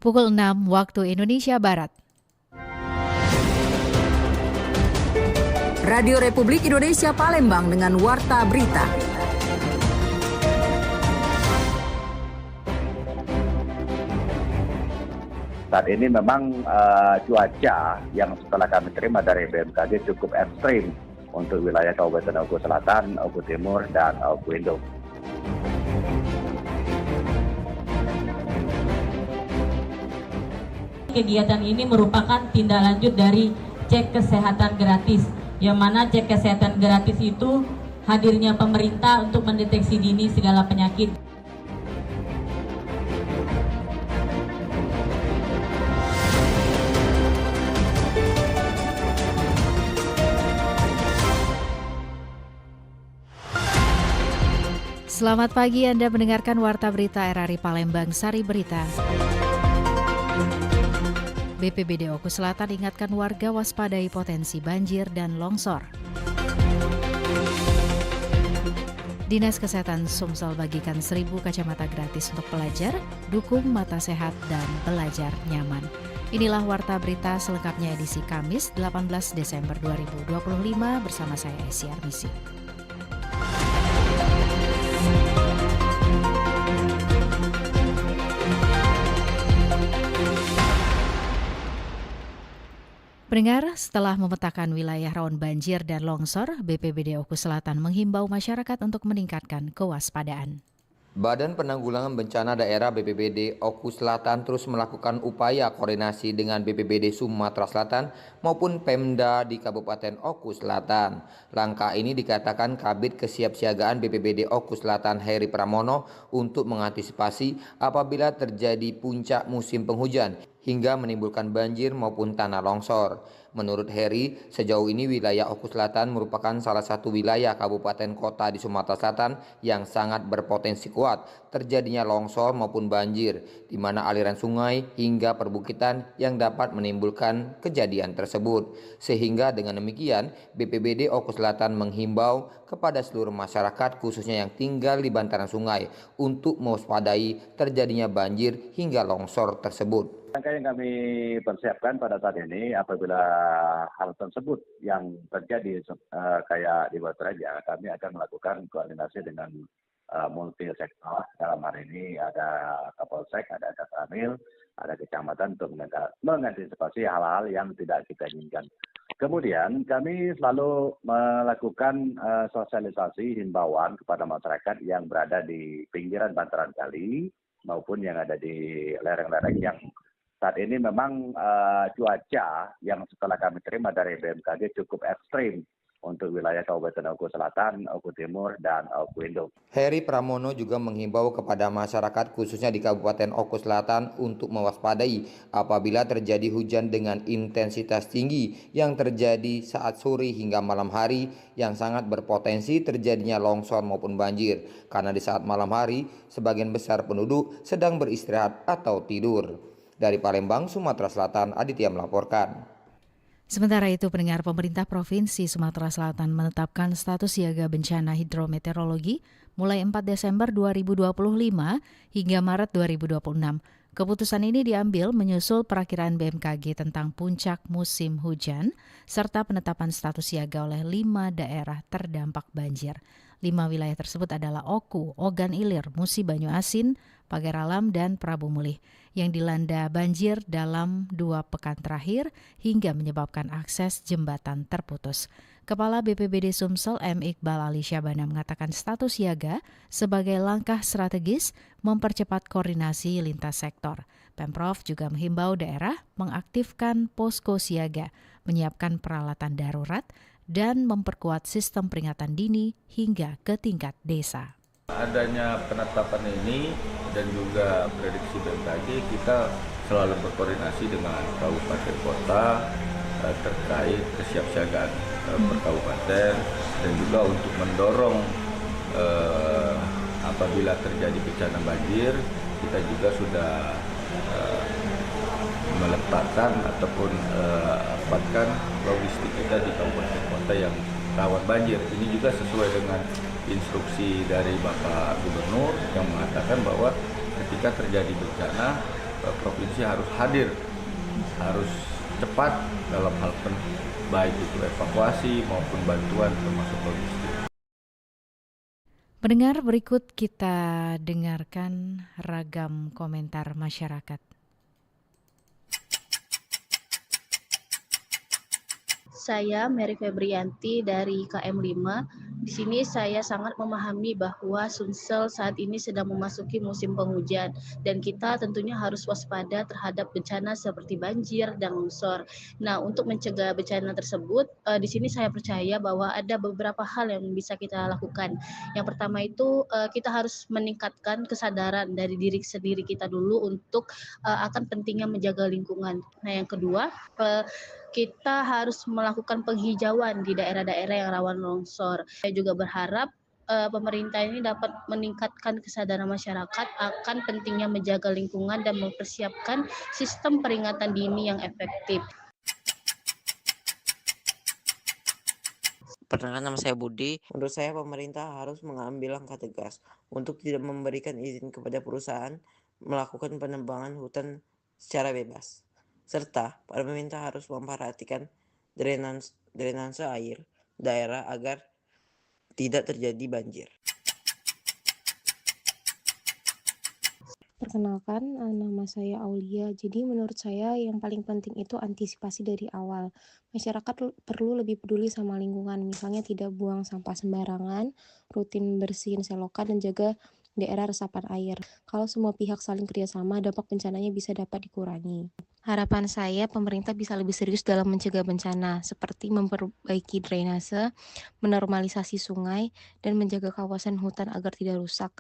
pukul 6 waktu Indonesia Barat. Radio Republik Indonesia Palembang dengan Warta Berita. Saat ini memang cuaca yang setelah kami terima dari BMKG cukup ekstrim untuk wilayah Kabupaten Oku Selatan, Oku Timur, dan Oku Induk. Kegiatan ini merupakan tindak lanjut dari cek kesehatan gratis, yang mana cek kesehatan gratis itu hadirnya pemerintah untuk mendeteksi dini segala penyakit. Selamat pagi, Anda mendengarkan Warta Berita RRI Palembang Sari Berita. BPBD Oku Selatan ingatkan warga waspadai potensi banjir dan longsor. Dinas Kesehatan Sumsel bagikan 1.000 kacamata gratis untuk pelajar, dukung mata sehat dan belajar nyaman. Inilah Warta Berita selengkapnya edisi Kamis 18 Desember 2025 bersama saya Esi Armisi. Pendengar, setelah memetakan wilayah rawan banjir dan longsor, BPBD Oku Selatan menghimbau masyarakat untuk meningkatkan kewaspadaan. Badan Penanggulangan Bencana Daerah BPBD Oku Selatan terus melakukan upaya koordinasi dengan BPBD Sumatera Selatan maupun Pemda di Kabupaten Oku Selatan. Langkah ini dikatakan Kabid Kesiapsiagaan BPBD Oku Selatan Heri Pramono untuk mengantisipasi apabila terjadi puncak musim penghujan hingga menimbulkan banjir maupun tanah longsor. Menurut Heri, sejauh ini wilayah Oku Selatan merupakan salah satu wilayah kabupaten kota di Sumatera Selatan yang sangat berpotensi kuat terjadinya longsor maupun banjir, di mana aliran sungai hingga perbukitan yang dapat menimbulkan kejadian tersebut. Sehingga dengan demikian, BPBD Oku Selatan menghimbau kepada seluruh masyarakat khususnya yang tinggal di bantaran sungai untuk mewaspadai terjadinya banjir hingga longsor tersebut. Langkah yang kami persiapkan pada saat ini apabila hal tersebut yang terjadi kayak di Batu Raja, kami akan melakukan koordinasi dengan multi sektor. Dalam hari ini ada Kapolsek, ada Kasramil, ada kecamatan untuk mengantisipasi hal-hal yang tidak kita inginkan. Kemudian kami selalu melakukan sosialisasi himbauan kepada masyarakat yang berada di pinggiran bantaran kali maupun yang ada di lereng-lereng yang saat ini memang cuaca yang setelah kami terima dari BMKG cukup ekstrim untuk wilayah Kabupaten Oku Selatan, Oku Timur, dan Oku Induk. Heri Pramono juga menghimbau kepada masyarakat khususnya di Kabupaten Oku Selatan untuk mewaspadai apabila terjadi hujan dengan intensitas tinggi yang terjadi saat sore hingga malam hari yang sangat berpotensi terjadinya longsor maupun banjir. Karena di saat malam hari, sebagian besar penduduk sedang beristirahat atau tidur. Dari Palembang, Sumatera Selatan, Aditya melaporkan. Sementara itu, pendengar, pemerintah Provinsi Sumatera Selatan menetapkan status siaga bencana hidrometeorologi mulai 4 Desember 2025 hingga Maret 2026. Keputusan ini diambil menyusul perakiraan BMKG tentang puncak musim hujan serta penetapan status siaga oleh 5 daerah terdampak banjir. 5 wilayah tersebut adalah Oku, Ogan Ilir, Musi Banyu Asin, Pagar Alam, dan Prabu Mulih yang dilanda banjir dalam 2 pekan terakhir hingga menyebabkan akses jembatan terputus. Kepala BPBD Sumsel M. Iqbal Ali Syabana mengatakan status siaga sebagai langkah strategis mempercepat koordinasi lintas sektor. Pemprov juga menghimbau daerah mengaktifkan posko siaga, menyiapkan peralatan darurat, dan memperkuat sistem peringatan dini hingga ke tingkat desa. Adanya penetapan ini dan juga prediksi BMKG, kita selalu berkoordinasi dengan kabupaten kota terkait kesiapsiagaan per kabupaten dan juga untuk mendorong apabila terjadi bencana banjir, kita juga sudah meletakkan ataupun dapatkan logistik kita di kabupaten kota yang rawan banjir. Ini juga sesuai dengan instruksi dari Bapak Gubernur yang mengatakan bahwa ketika terjadi bencana provinsi harus hadir, harus cepat dalam hal baik itu evakuasi maupun bantuan termasuk logistik. Pendengar, berikut kita dengarkan ragam komentar masyarakat. Saya Mary Febrianti dari KM 5. Di sini saya sangat memahami bahwa Sumsel saat ini sedang memasuki musim penghujan dan kita tentunya harus waspada terhadap bencana seperti banjir dan longsor. Nah, untuk mencegah bencana tersebut, di sini saya percaya bahwa ada beberapa hal yang bisa kita lakukan. Yang pertama itu kita harus meningkatkan kesadaran dari diri sendiri kita dulu untuk akan pentingnya menjaga lingkungan. Nah, yang kedua, kita harus melakukan penghijauan di daerah-daerah yang rawan longsor. Saya juga berharap pemerintah ini dapat meningkatkan kesadaran masyarakat akan pentingnya menjaga lingkungan dan mempersiapkan sistem peringatan dini yang efektif. Perkenalkan, nama saya Budi. Menurut saya pemerintah harus mengambil langkah tegas untuk tidak memberikan izin kepada perusahaan melakukan penebangan hutan secara bebas. Serta pemerintah harus memperhatikan drainase air daerah agar tidak terjadi banjir. Perkenalkan, nama saya Aulia. Jadi menurut saya yang paling penting itu antisipasi dari awal. Masyarakat perlu lebih peduli sama lingkungan, misalnya tidak buang sampah sembarangan, rutin bersihin selokan, dan jaga daerah resapan air. Kalau semua pihak saling kerjasama, dampak bencananya bisa dapat dikurangi. Harapan saya pemerintah bisa lebih serius dalam mencegah bencana, seperti memperbaiki drainase, menormalisasi sungai, dan menjaga kawasan hutan agar tidak rusak.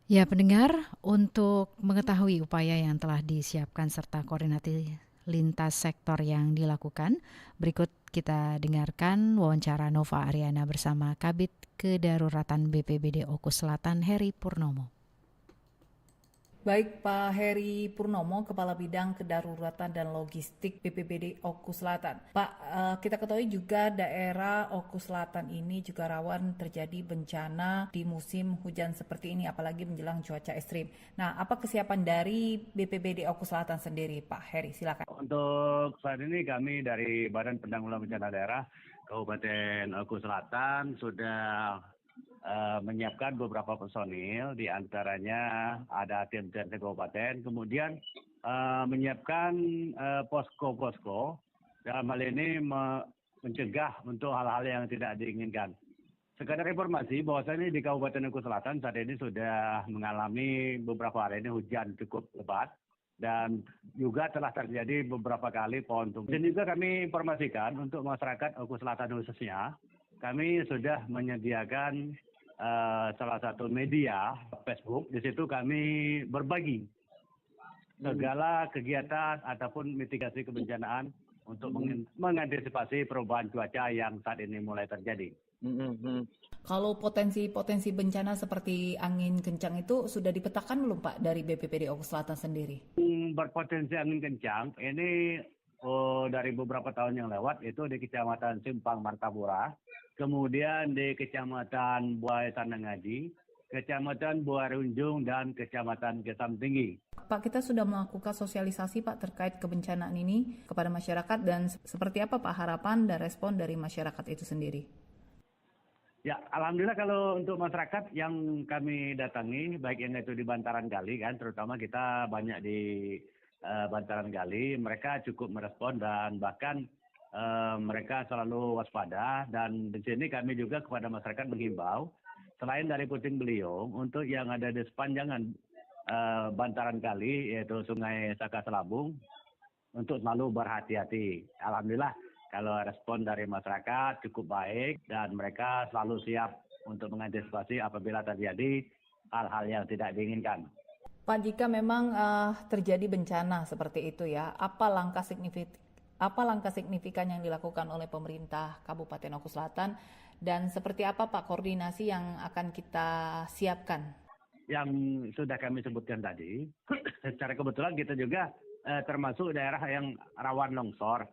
Ya, pendengar, untuk mengetahui upaya yang telah disiapkan serta koordinasi lintas sektor yang dilakukan, berikut kita dengarkan wawancara Nova Ariana bersama Kabid Kedaruratan BPBD Oku Selatan Heri Purnomo. Baik, Pak Heri Purnomo, Kepala Bidang Kedaruratan dan Logistik BPBD Oku Selatan. Pak, kita ketahui juga daerah Oku Selatan ini juga rawan terjadi bencana di musim hujan seperti ini, apalagi menjelang cuaca ekstrim. Nah, apa kesiapan dari BPBD Oku Selatan sendiri, Pak Heri? Silakan. Untuk saat ini kami dari Badan Penanggulangan Bencana Daerah Kabupaten Oku Selatan sudah menyiapkan beberapa personil, di antaranya ada tim TNT Kabupaten, kemudian menyiapkan posko-posko dalam hal ini mencegah untuk hal-hal yang tidak diinginkan. Sekadar informasi bahwasanya di Kabupaten Oku Selatan saat ini sudah mengalami beberapa hari ini hujan cukup lebat dan juga telah terjadi beberapa kali pohon tumbang. Dan juga kami informasikan untuk masyarakat Oku Selatan khususnya, kami sudah menyediakan salah satu media Facebook. Di situ kami berbagi segala kegiatan ataupun mitigasi kebencanaan untuk mengantisipasi perubahan cuaca yang saat ini mulai terjadi. Kalau potensi bencana seperti angin kencang itu sudah dipetakan belum, Pak, dari BPBD Oku Selatan sendiri? Berpotensi angin kencang ini dari beberapa tahun yang lewat itu di Kecamatan Simpang Martapura, kemudian di Kecamatan Buai Tanangaji, Kecamatan Buai Runjung, dan Kecamatan Gesam Tinggi. Pak, kita sudah melakukan sosialisasi, Pak, terkait kebencanaan ini kepada masyarakat, dan seperti apa, Pak, harapan dan respon dari masyarakat itu sendiri? Ya, alhamdulillah kalau untuk masyarakat yang kami datangi, baik yang itu di Bantaran Gali kan, terutama kita banyak di Bantaran Gali, mereka cukup merespon dan bahkan mereka selalu waspada. Dan di sini kami juga kepada masyarakat menghimbau, selain dari Puting Beliung, untuk yang ada di sepanjangan Bantaran Kali, yaitu Sungai Saka Selabung, untuk selalu berhati-hati. Alhamdulillah kalau respon dari masyarakat cukup baik dan mereka selalu siap untuk mengantisipasi apabila terjadi hal-hal yang tidak diinginkan. Pak, jika memang terjadi bencana seperti itu ya, apa langkah signifikan yang dilakukan oleh pemerintah Kabupaten Oku Selatan, dan seperti apa, Pak, koordinasi yang akan kita siapkan? Yang sudah kami sebutkan tadi, secara kebetulan kita juga termasuk daerah yang rawan longsor.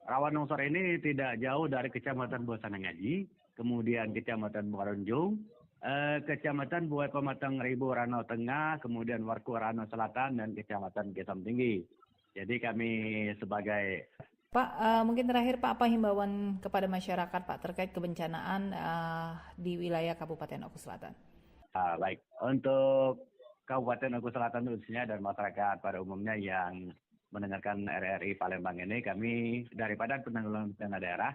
Rawan longsor ini tidak jauh dari Kecamatan Buasanangaji, kemudian Kecamatan Muarunjung, Kecamatan Buai Pematang Ribu Ranau Tengah, kemudian Warku Ranau Selatan, dan Kecamatan Getam Tinggi. Jadi kami sebagai... Pak, mungkin terakhir Pak, apa himbauan kepada masyarakat Pak terkait kebencanaan di wilayah Kabupaten Oku Selatan? Baik, untuk Kabupaten Oku Selatan khususnya dan masyarakat pada umumnya yang mendengarkan RRI Palembang ini, kami dari Badan Penanggulangan Bencana Daerah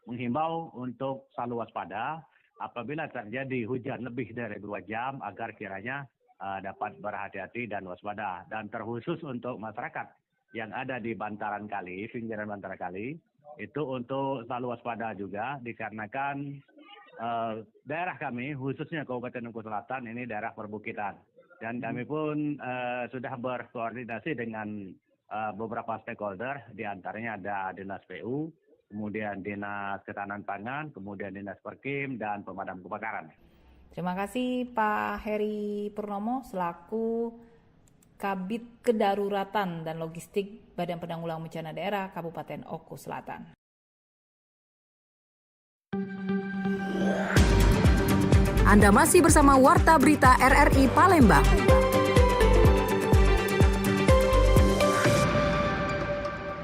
menghimbau untuk selalu waspada apabila terjadi hujan lebih dari 2 jam agar kiranya dapat berhati-hati dan waspada. Dan terkhusus untuk masyarakat yang ada di bantaran kali, pinggiran bantaran kali, itu untuk selalu waspada juga dikarenakan daerah kami, khususnya Kabupaten Oku Selatan, ini daerah perbukitan. Dan kami pun sudah berkoordinasi dengan beberapa stakeholder, diantaranya ada Dinas PU, kemudian Dinas Ketahanan Pangan, kemudian Dinas Perkim, dan Pemadam Kebakaran. Terima kasih Pak Heri Purnomo selaku Kabid Kedaruratan dan Logistik Badan Penanggulangan Bencana Daerah Kabupaten Oku Selatan. Anda masih bersama Warta Berita RRI Palembang.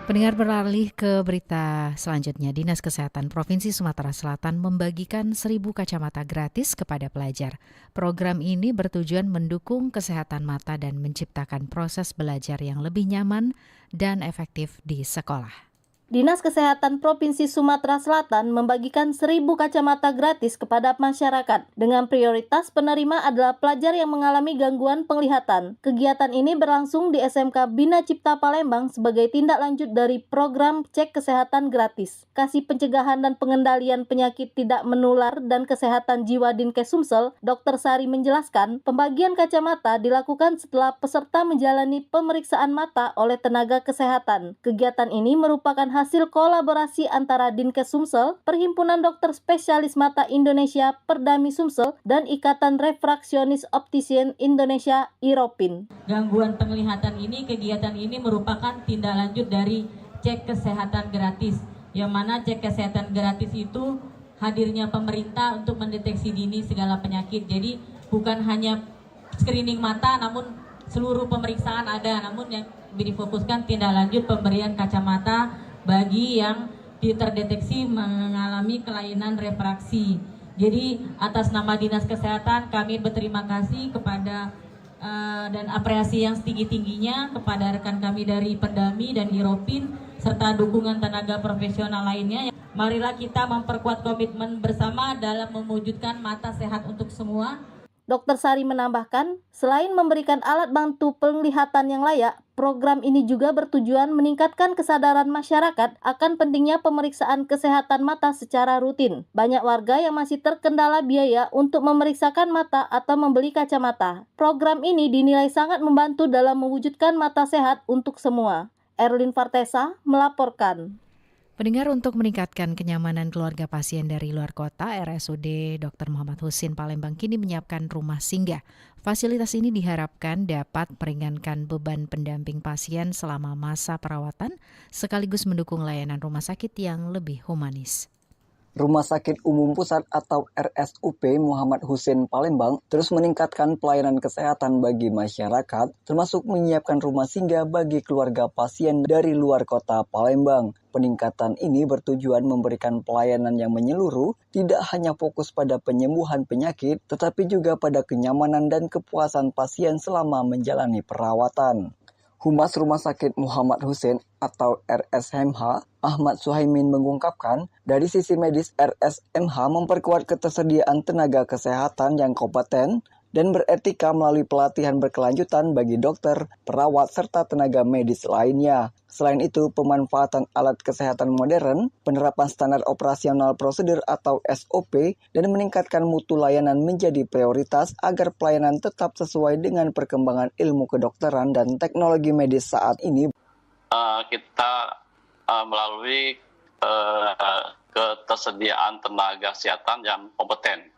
Pendengar, beralih ke berita selanjutnya. Dinas Kesehatan Provinsi Sumatera Selatan membagikan 1.000 kacamata gratis kepada pelajar. Program ini bertujuan mendukung kesehatan mata dan menciptakan proses belajar yang lebih nyaman dan efektif di sekolah. Dinas Kesehatan Provinsi Sumatera Selatan membagikan 1.000 kacamata gratis kepada masyarakat dengan prioritas penerima adalah pelajar yang mengalami gangguan penglihatan. Kegiatan ini berlangsung di SMK Bina Cipta Palembang sebagai tindak lanjut dari program Cek Kesehatan Gratis, Kasih Pencegahan dan Pengendalian Penyakit Tidak Menular dan Kesehatan Jiwa Dinkes Sumsel. Dr. Sari menjelaskan, pembagian kacamata dilakukan setelah peserta menjalani pemeriksaan mata oleh tenaga kesehatan. Kegiatan ini merupakan hasil kolaborasi antara Dinkes Sumsel, Perhimpunan Dokter Spesialis Mata Indonesia Perdami Sumsel, dan Ikatan Refraksionis Optisian Indonesia IROPIN. Gangguan penglihatan ini, kegiatan ini merupakan tindak lanjut dari cek kesehatan gratis, yang mana cek kesehatan gratis itu hadirnya pemerintah untuk mendeteksi dini segala penyakit. Jadi bukan hanya screening mata, namun seluruh pemeriksaan ada, namun yang difokuskan tindak lanjut pemberian kacamata bagi yang terdeteksi mengalami kelainan refraksi. Jadi atas nama Dinas Kesehatan kami berterima kasih kepada dan apresiasi yang setinggi-tingginya kepada rekan kami dari Perdami dan IROPIN serta dukungan tenaga profesional lainnya. Marilah kita memperkuat komitmen bersama dalam mewujudkan mata sehat untuk semua. Dr. Sari menambahkan, selain memberikan alat bantu penglihatan yang layak, program ini juga bertujuan meningkatkan kesadaran masyarakat akan pentingnya pemeriksaan kesehatan mata secara rutin. Banyak warga yang masih terkendala biaya untuk memeriksakan mata atau membeli kacamata. Program ini dinilai sangat membantu dalam mewujudkan mata sehat untuk semua. Erlin Fartesa melaporkan. Pendengar, untuk meningkatkan kenyamanan keluarga pasien dari luar kota, RSUD Dr. Muhammad Husin Palembang kini menyiapkan rumah singgah. Fasilitas ini diharapkan dapat meringankan beban pendamping pasien selama masa perawatan, sekaligus mendukung layanan rumah sakit yang lebih humanis. Rumah Sakit Umum Pusat atau RSUP Muhammad Husin Palembang terus meningkatkan pelayanan kesehatan bagi masyarakat, termasuk menyiapkan rumah singgah bagi keluarga pasien dari luar kota Palembang. Peningkatan ini bertujuan memberikan pelayanan yang menyeluruh, tidak hanya fokus pada penyembuhan penyakit, tetapi juga pada kenyamanan dan kepuasan pasien selama menjalani perawatan. Humas Rumah Sakit Muhammad Husin atau RSMH, Ahmad Suhaimin mengungkapkan, dari sisi medis RSMH memperkuat ketersediaan tenaga kesehatan yang kompeten dan beretika melalui pelatihan berkelanjutan bagi dokter, perawat, serta tenaga medis lainnya. Selain itu, pemanfaatan alat kesehatan modern, penerapan standar operasional prosedur atau SOP, dan meningkatkan mutu layanan menjadi prioritas agar pelayanan tetap sesuai dengan perkembangan ilmu kedokteran dan teknologi medis saat ini. Kita melalui ketersediaan tenaga kesehatan yang kompeten,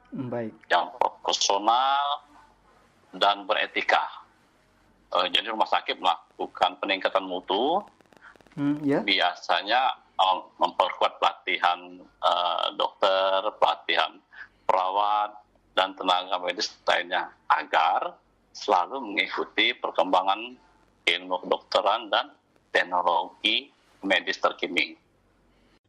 yang profesional dan beretika. Jadi rumah sakit melakukan peningkatan mutu, biasanya memperkuat pelatihan dokter, pelatihan tenaga medis lainnya agar selalu mengikuti perkembangan ilmu kedokteran dan teknologi medis terkini.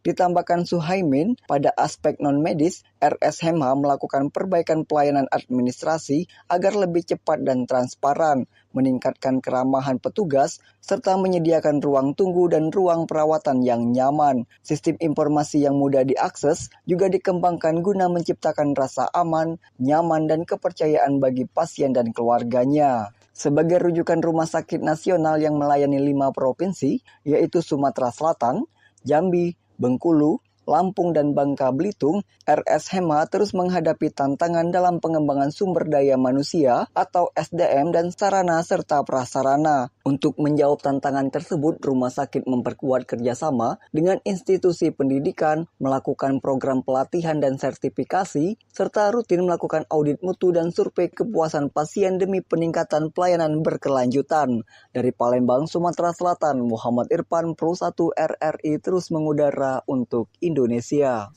Ditambahkan Suhaimin, pada aspek non-medis, RS Hema melakukan perbaikan pelayanan administrasi agar lebih cepat dan transparan, meningkatkan keramahan petugas, serta menyediakan ruang tunggu dan ruang perawatan yang nyaman. Sistem informasi yang mudah diakses juga dikembangkan guna menciptakan rasa aman, nyaman, dan kepercayaan bagi pasien dan keluarganya. Sebagai rujukan rumah sakit nasional yang melayani 5 provinsi, yaitu Sumatera Selatan, Jambi, Bengkulu, Lampung, dan Bangka Belitung, RS Hema terus menghadapi tantangan dalam pengembangan sumber daya manusia atau SDM dan sarana serta prasarana. Untuk menjawab tantangan tersebut, rumah sakit memperkuat kerjasama dengan institusi pendidikan, melakukan program pelatihan dan sertifikasi, serta rutin melakukan audit mutu dan survei kepuasan pasien demi peningkatan pelayanan berkelanjutan. Dari Palembang, Sumatera Selatan, Muhammad Irfan, Pro 1 RRI terus mengudara untuk Indonesia.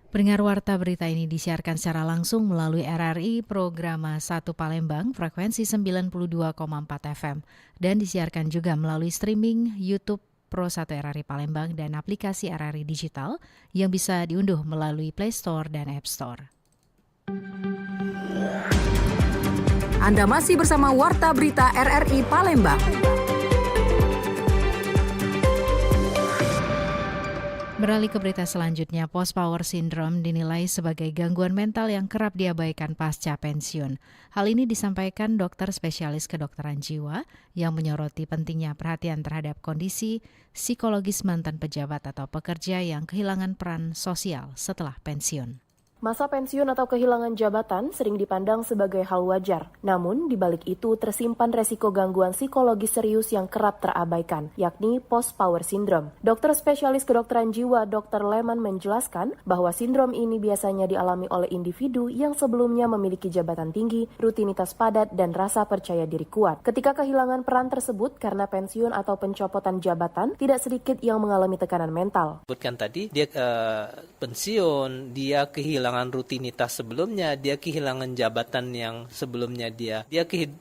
Pendengar warta berita ini disiarkan secara langsung melalui RRI Programa 1 Palembang frekuensi 92,4 FM dan disiarkan juga melalui streaming YouTube Pro 1 RRI Palembang dan aplikasi RRI Digital yang bisa diunduh melalui Play Store dan App Store. Anda masih bersama Warta Berita RRI Palembang. Beralih ke berita selanjutnya, post-power syndrome dinilai sebagai gangguan mental yang kerap diabaikan pasca pensiun. Hal ini disampaikan dokter spesialis kedokteran jiwa yang menyoroti pentingnya perhatian terhadap kondisi psikologis mantan pejabat atau pekerja yang kehilangan peran sosial setelah pensiun. Masa pensiun atau kehilangan jabatan sering dipandang sebagai hal wajar. Namun, di balik itu tersimpan resiko gangguan psikologis serius yang kerap terabaikan, yakni post-power syndrome. Dokter spesialis kedokteran jiwa Dr. Lehman menjelaskan bahwa sindrom ini biasanya dialami oleh individu yang sebelumnya memiliki jabatan tinggi, rutinitas padat, dan rasa percaya diri kuat. Ketika kehilangan peran tersebut karena pensiun atau pencopotan jabatan, tidak sedikit yang mengalami tekanan mental. Sebutkan tadi, dia pensiun, dia kehilangan rutinitas sebelumnya, dia kehilangan jabatan yang sebelumnya dia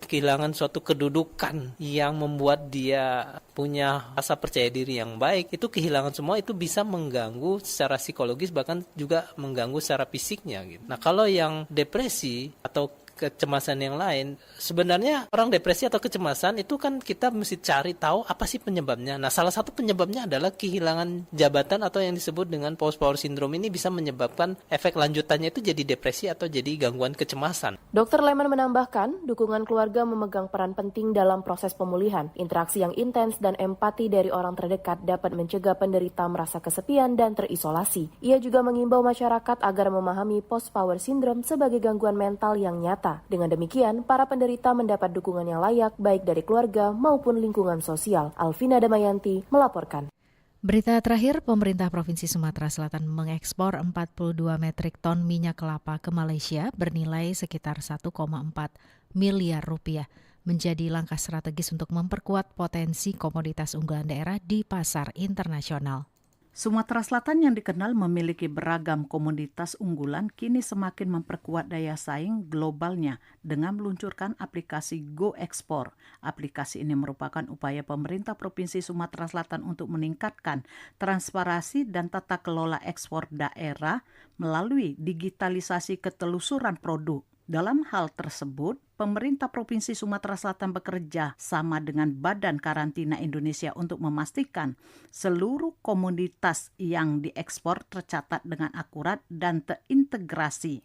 kehilangan suatu kedudukan yang membuat dia punya rasa percaya diri yang baik. Itu kehilangan semua, itu bisa mengganggu secara psikologis, bahkan juga mengganggu secara fisiknya gitu. Nah, kalau yang depresi atau kecemasan yang lain, sebenarnya orang depresi atau kecemasan itu kan kita mesti cari tahu apa sih penyebabnya. Nah, salah satu penyebabnya adalah kehilangan jabatan atau yang disebut dengan post-power syndrome. Ini bisa menyebabkan efek lanjutannya itu jadi depresi atau jadi gangguan kecemasan. Dr. Lehman menambahkan, dukungan keluarga memegang peran penting dalam proses pemulihan. Interaksi yang intens dan empati dari orang terdekat dapat mencegah penderita merasa kesepian dan terisolasi. Ia juga mengimbau masyarakat agar memahami post-power syndrome sebagai gangguan mental yang nyata. Dengan demikian, para penderita mendapat dukungan yang layak baik dari keluarga maupun lingkungan sosial. Alvina Damayanti melaporkan. Berita terakhir, pemerintah Provinsi Sumatera Selatan mengekspor 42 metrik ton minyak kelapa ke Malaysia bernilai sekitar 1,4 miliar rupiah. Menjadi langkah strategis untuk memperkuat potensi komoditas unggulan daerah di pasar internasional. Sumatera Selatan yang dikenal memiliki beragam komoditas unggulan kini semakin memperkuat daya saing globalnya dengan meluncurkan aplikasi Go Ekspor. Aplikasi ini merupakan upaya pemerintah Provinsi Sumatera Selatan untuk meningkatkan transparansi dan tata kelola ekspor daerah melalui digitalisasi ketelusuran produk. Dalam hal tersebut, pemerintah Provinsi Sumatera Selatan bekerja sama dengan Badan Karantina Indonesia untuk memastikan seluruh komoditas yang diekspor tercatat dengan akurat dan terintegrasi.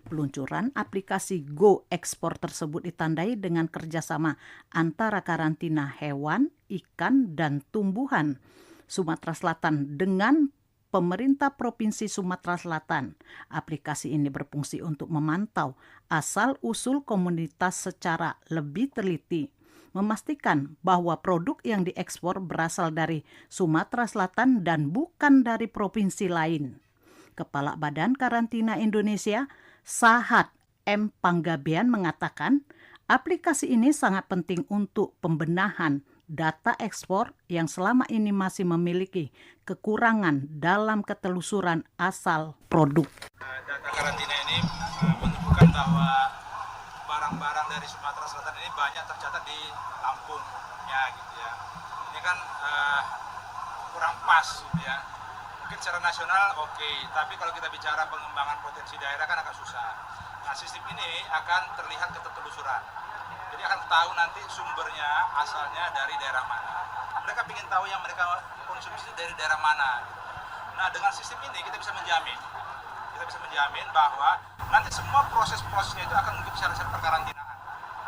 Peluncuran aplikasi Go Ekspor tersebut ditandai dengan kerjasama antara karantina hewan, ikan, dan tumbuhan Sumatera Selatan dengan pemerintah Provinsi Sumatera Selatan. Aplikasi ini berfungsi untuk memantau asal-usul komunitas secara lebih teliti, memastikan bahwa produk yang diekspor berasal dari Sumatera Selatan dan bukan dari provinsi lain. Kepala Badan Karantina Indonesia, Sahat M. Panggabean mengatakan, aplikasi ini sangat penting untuk pembenahan data ekspor yang selama ini masih memiliki kekurangan dalam ketelusuran asal produk. Data karantina ini menunjukkan bahwa barang-barang dari Sumatera Selatan ini banyak tercatat di Lampungnya gitu ya. Ini kan kurang pas gitu ya. Mungkin secara nasional oke, tapi kalau kita bicara pengembangan potensi daerah kan agak susah. Nah, sistem ini akan terlihat ketertelusuran. Jadi akan tahu nanti sumbernya asalnya dari daerah mana. Mereka ingin tahu yang mereka konsumsi dari daerah mana. Nah, dengan sistem ini kita bisa menjamin bahwa nanti semua proses-prosesnya itu akan mengikuti syarat-syarat perkarantinaan.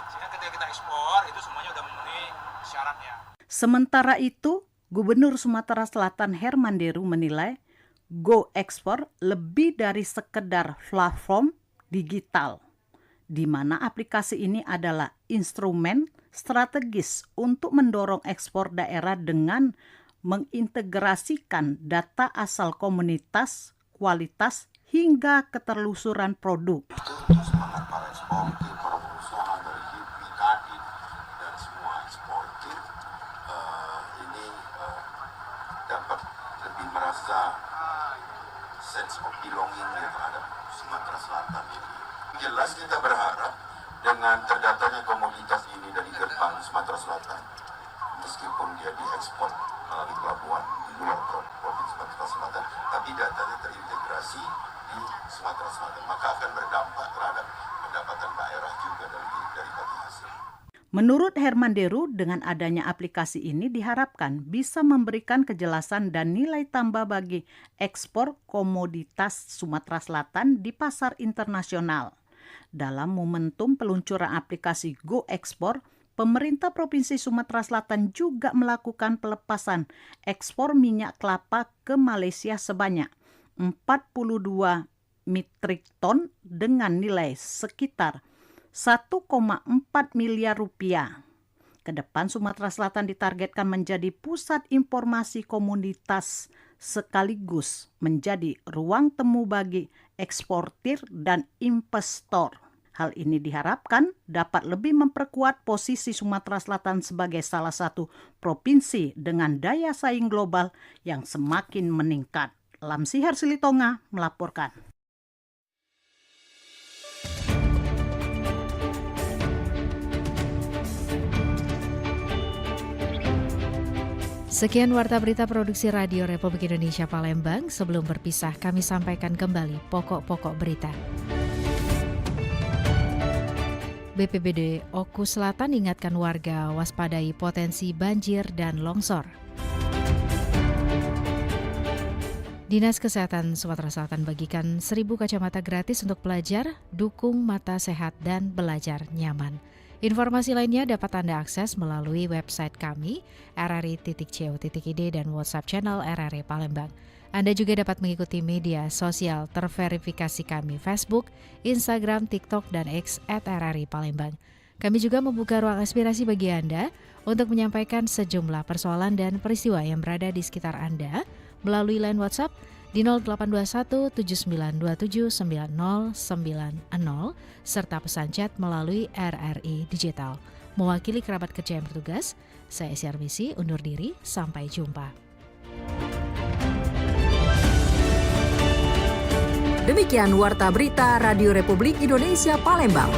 Sehingga ketika kita ekspor itu semuanya sudah memenuhi syaratnya. Sementara itu, Gubernur Sumatera Selatan Herman Deru menilai Go Ekspor lebih dari sekedar platform digital, di mana aplikasi ini adalah instrumen strategis untuk mendorong ekspor daerah dengan mengintegrasikan data asal komunitas, kualitas, hingga keterlusuran produk. Semangat para eksportir, para pengusaha dari HIPMI, Kadin, dan semua eksportir ini dapat lebih merasa sense of belonging terhadap Sumatera Selatan ini. Jelas kita berharap dengan terdatanya komoditas ini dari gerbang Sumatera Selatan, meskipun dia diekspor melalui pelabuhan di luar provinsi Sumatera Selatan, tapi datanya terintegrasi di Sumatera Selatan, maka akan berdampak terhadap pendapatan daerah juga dari hasil. Menurut Herman Deru, dengan adanya aplikasi ini diharapkan bisa memberikan kejelasan dan nilai tambah bagi ekspor komoditas Sumatera Selatan di pasar internasional. Dalam momentum peluncuran aplikasi Go Ekspor, pemerintah Provinsi Sumatera Selatan juga melakukan pelepasan ekspor minyak kelapa ke Malaysia sebanyak 42 metrik ton dengan nilai sekitar 1,4 miliar rupiah. Kedepan Sumatera Selatan ditargetkan menjadi pusat informasi komoditas sekaligus menjadi ruang temu bagi eksportir dan investor. Hal ini diharapkan dapat lebih memperkuat posisi Sumatera Selatan sebagai salah satu provinsi dengan daya saing global yang semakin meningkat. Lamsihar Silitonga melaporkan. Sekian Warta Berita Produksi Radio Republik Indonesia Palembang. Sebelum berpisah, kami sampaikan kembali pokok-pokok berita. BPBD Oku Selatan ingatkan warga waspadai potensi banjir dan longsor. Dinas Kesehatan Sumatera Selatan bagikan 1.000 kacamata gratis untuk pelajar, dukung mata sehat dan belajar nyaman. Informasi lainnya dapat Anda akses melalui website kami, rri.co.id dan WhatsApp channel RRI Palembang. Anda juga dapat mengikuti media sosial terverifikasi kami Facebook, Instagram, TikTok, dan X @RRI Palembang. Kami juga membuka ruang aspirasi bagi Anda untuk menyampaikan sejumlah persoalan dan peristiwa yang berada di sekitar Anda melalui line WhatsApp di 0821 7927 9090 serta pesan chat melalui RRI Digital. Mewakili kerabat kerja yang bertugas, saya Esi Armisi undur diri, sampai jumpa. Demikian Warta Berita Radio Republik Indonesia Palembang.